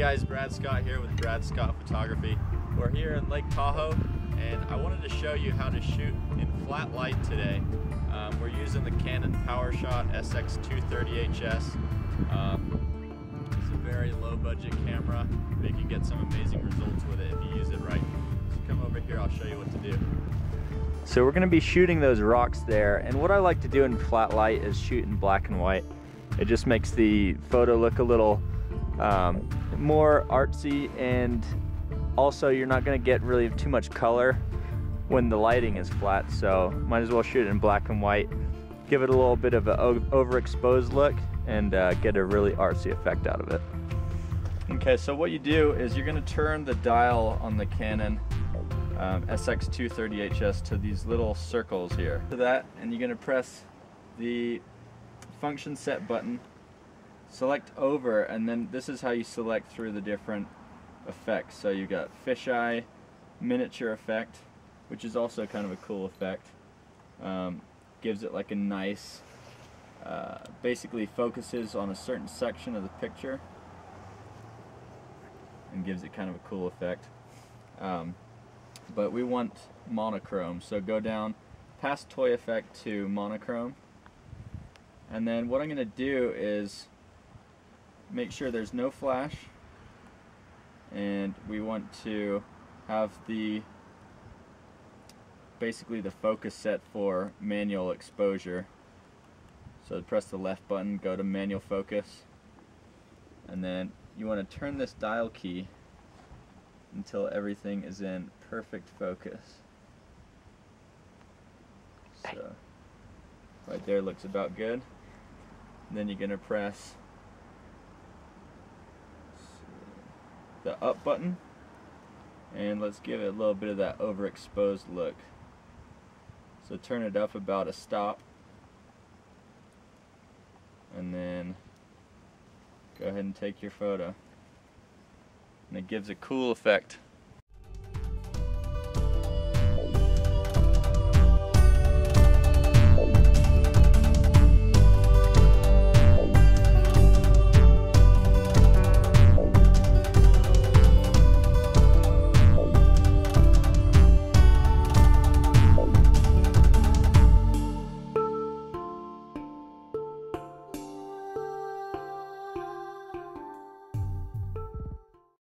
guys, Brad Scott here with Brad Scott Photography. We're here in Lake Tahoe and I wanted to show you how to shoot in flat light today. We're using the Canon PowerShot SX230HS. It's a very low budget camera, but you can get some amazing results with it if you use it right. So come over here, I'll show you what to do. So we're going to be shooting those rocks there, and what I like to do in flat light is shoot in black and white. It just makes the photo look a little more artsy, and also you're not going to get really too much color when the lighting is flat, so might as well shoot it in black and white, give it a little bit of an overexposed look, and get a really artsy effect out of it. Okay, so what you do is you're going to turn the dial on the Canon SX230HS to these little circles here. To that, and you're going to press the function set button, select over, and then this is how you select through the different effects. So you got fisheye, miniature effect, which is also kind of a cool effect. Gives it like a nice, basically focuses on a certain section of the picture and gives it kind of a cool effect. But we want monochrome, so go down past toy effect to monochrome. And then what I'm going to do is make sure there's no flash, and we want to have basically the focus set for manual exposure. So press the left button, go to manual focus, and then you want to turn this dial key until everything is in perfect focus. So right there looks about good. And then you're going to press the up button, and let's give it a little bit of that overexposed look. So turn it up about a stop, and then go ahead and take your photo. And it gives a cool effect.